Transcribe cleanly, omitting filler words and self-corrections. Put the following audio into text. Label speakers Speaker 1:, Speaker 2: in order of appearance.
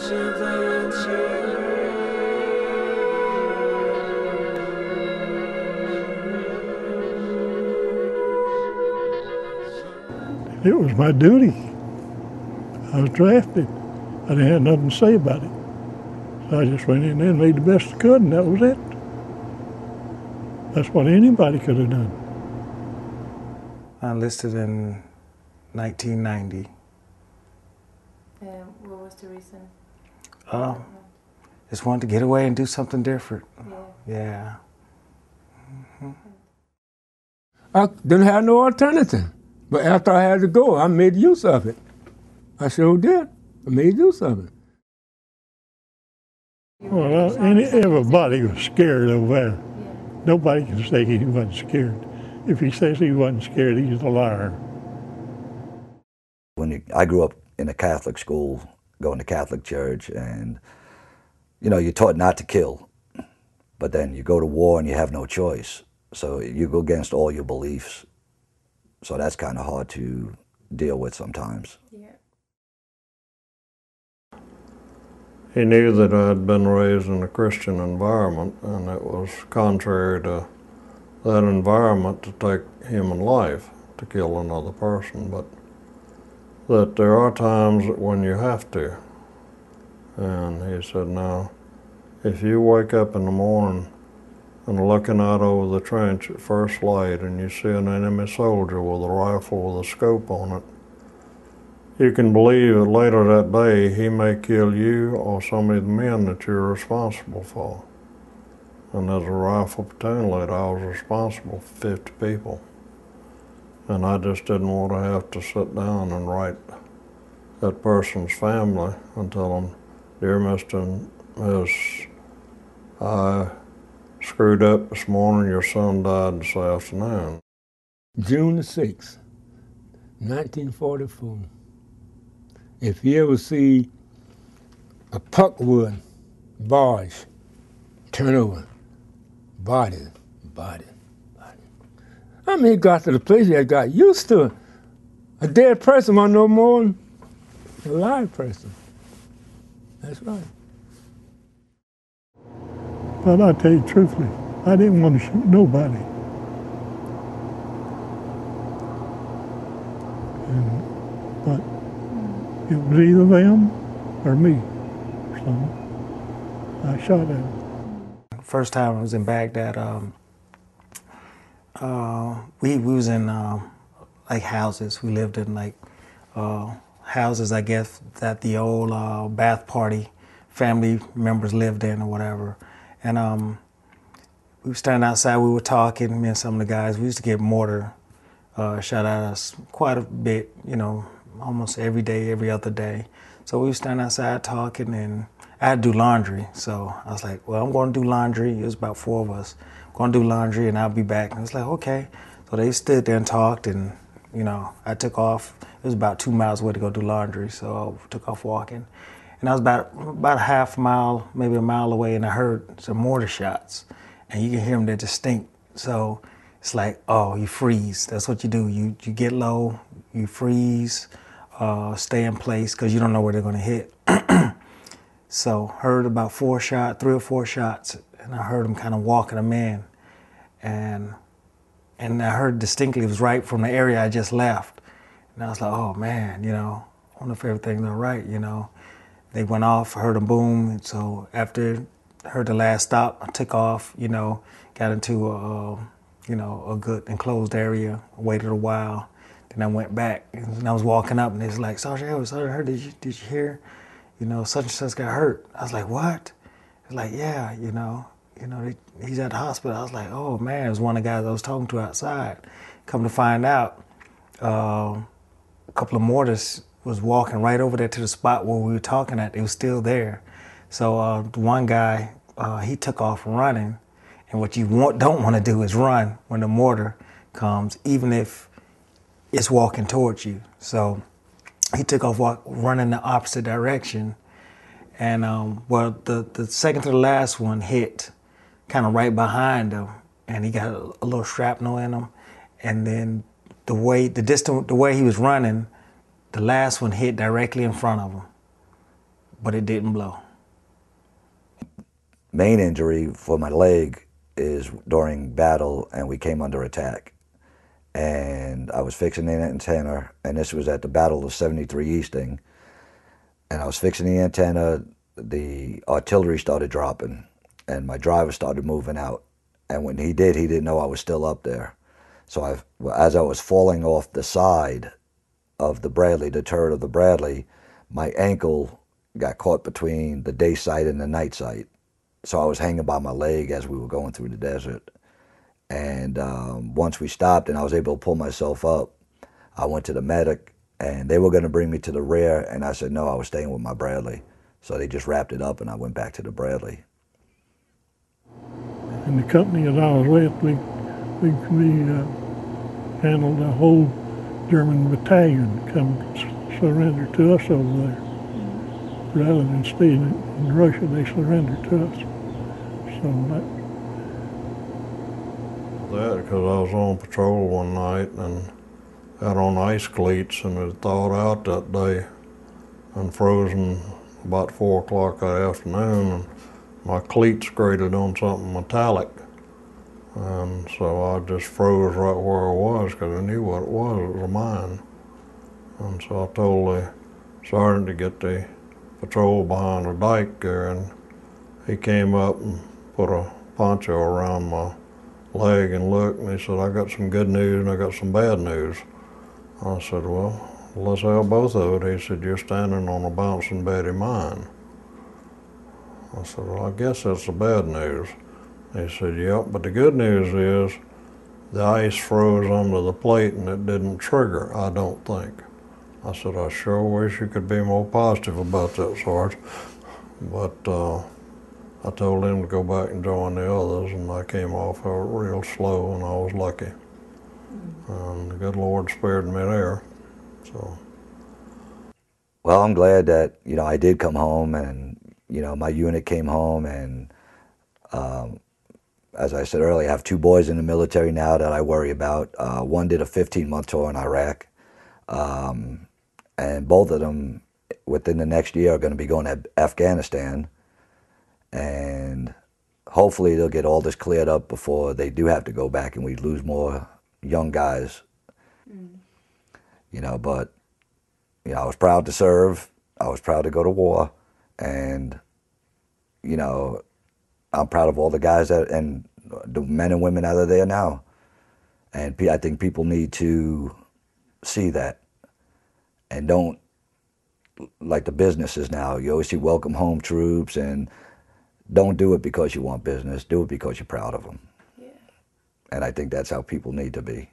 Speaker 1: It was my duty. I was drafted. I didn't have nothing to say about it. So I just went in there and made the best I could, and that was it. That's what anybody could have done.
Speaker 2: I enlisted in 1990.
Speaker 3: What was the reason?
Speaker 2: Just wanted to get away and do something different.
Speaker 3: Yeah.
Speaker 2: Yeah.
Speaker 4: I didn't have no alternative. But after I had to go, I made use of it. I sure did. I made use of it.
Speaker 1: Well, everybody was scared over there. Nobody can say he wasn't scared. If he says he wasn't scared, he's a liar.
Speaker 5: I grew up in a Catholic school, going to Catholic church, and you're taught not to kill. But then you go to war and you have no choice. So you go against all your beliefs. So that's kind of hard to deal with sometimes.
Speaker 3: Yeah.
Speaker 6: He knew that I had been raised in a Christian environment, and it was contrary to that environment to take human life, to kill another person, but that there are times when you have to. And he said, now, if you wake up in the morning and looking out over the trench at first light and you see an enemy soldier with a rifle with a scope on it, you can believe that later that day he may kill you or some of the men that you're responsible for. And as a rifle platoon leader, I was responsible for 50 people. And I just didn't want to have to sit down and write that person's family and tell them, dear Mr. and Miss, I screwed up this morning, your son died this afternoon.
Speaker 4: June the 6th, 1944. If you ever see a Puckwood barge turn over, body. I mean, it got to the place you got used to it. A dead person was no more than a live person. That's right.
Speaker 1: But I tell you truthfully, I didn't want to shoot nobody. But it was either them or me. So I shot at them.
Speaker 2: First time I was in Baghdad, we was in like houses. We lived in like houses, I guess, that the old Ba'ath Party family members lived in or whatever. And we were standing outside, we were talking, me and some of the guys. We used to get mortar shot at us quite a bit, almost every day, every other day. So we were standing outside talking, and I had to do laundry. So I was like, well, I'm going to do laundry. It was about 4 of us. I'm going to do laundry, and I'll be back. And I was like, okay. So they stood there and talked, and, I took off. It was about 2 miles away to go do laundry, so I took off walking. And I was about a half mile, maybe a mile away, and I heard some mortar shots. And you can hear them, they're distinct. So it's like, oh, you freeze. That's what you do. You get low, you freeze, stay in place, because you don't know where they're going to hit. So heard about 3 or 4 shots, and I heard them kind of walking them in. And I heard distinctly it was right from the area I just left. And I was like, oh man, I wonder if everything's all right, They went off, heard a boom, and so after I heard the last stop, I took off, got into a good enclosed area, waited a while, then I went back, and I was walking up, and it was like, Sergeant Edwards, I heard, did you hear, such and such got hurt? I was like, what? It's like, yeah, he's at the hospital. I was like, oh man, it was one of the guys I was talking to outside. Come to find out, a couple of mortars was walking right over there to the spot where we were talking at. It was still there. So the one guy, he took off running. And what you don't want to do is run when the mortar comes, even if it's walking towards you. So he took off running the opposite direction. And the second to the last one hit kind of right behind him. And he got a little shrapnel in him. And then the way he was running, the last one hit directly in front of him. but it didn't blow.
Speaker 5: Main injury for my leg is during battle, and we came under attack. And I was fixing the antenna, and this was at the Battle of 73 Easting. And I was fixing the antenna, the artillery started dropping, and my driver started moving out. And when he did, he didn't know I was still up there. So as I was falling off the side of the Bradley, the turret of the Bradley, my ankle got caught between the day sight and the night sight. So I was hanging by my leg as we were going through the desert. And once we stopped and I was able to pull myself up, I went to the medic, and they were going to bring me to the rear, and I said no, I was staying with my Bradley. So they just wrapped it up, and I went back to the Bradley.
Speaker 1: In the company that I was with, we handled a whole German battalion come surrender to us over there. Rather than staying in Russia, they surrendered to us. So
Speaker 6: That because I was on patrol one night and had on ice cleats and had thawed out that day and frozen about 4 o'clock that afternoon, and my cleats grated on something metallic. And so I just froze right where I was because I knew what it was a mine. And so I told the sergeant to get the patrol behind the dike there, and he came up and put a poncho around my leg and looked, and he said, I got some good news and I got some bad news. I said, well, let's have both of it. He said, you're standing on a bouncing Betty mine. I said, well, I guess that's the bad news. He said, yep, but the good news is the ice froze under the plate and it didn't trigger, I don't think. I said, I sure wish you could be more positive about that, Sarge. But I told him to go back and join the others, and I came off real slow, and I was lucky. And the good Lord spared me there. So.
Speaker 5: Well, I'm glad that, I did come home, and, my unit came home, and as I said earlier, I have 2 boys in the military now that I worry about. One did a 15-month tour in Iraq, and both of them, within the next year, are going to be going to Afghanistan. And hopefully they'll get all this cleared up before they do have to go back and we lose more young guys. But, I was proud to serve. I was proud to go to war. And, I'm proud of all the guys and the men and women that are there now. And I think people need to see that. And don't, like the businesses now, you always see welcome home troops, and don't do it because you want business. Do it because you're proud of them.
Speaker 3: Yeah.
Speaker 5: And I think that's how people need to be.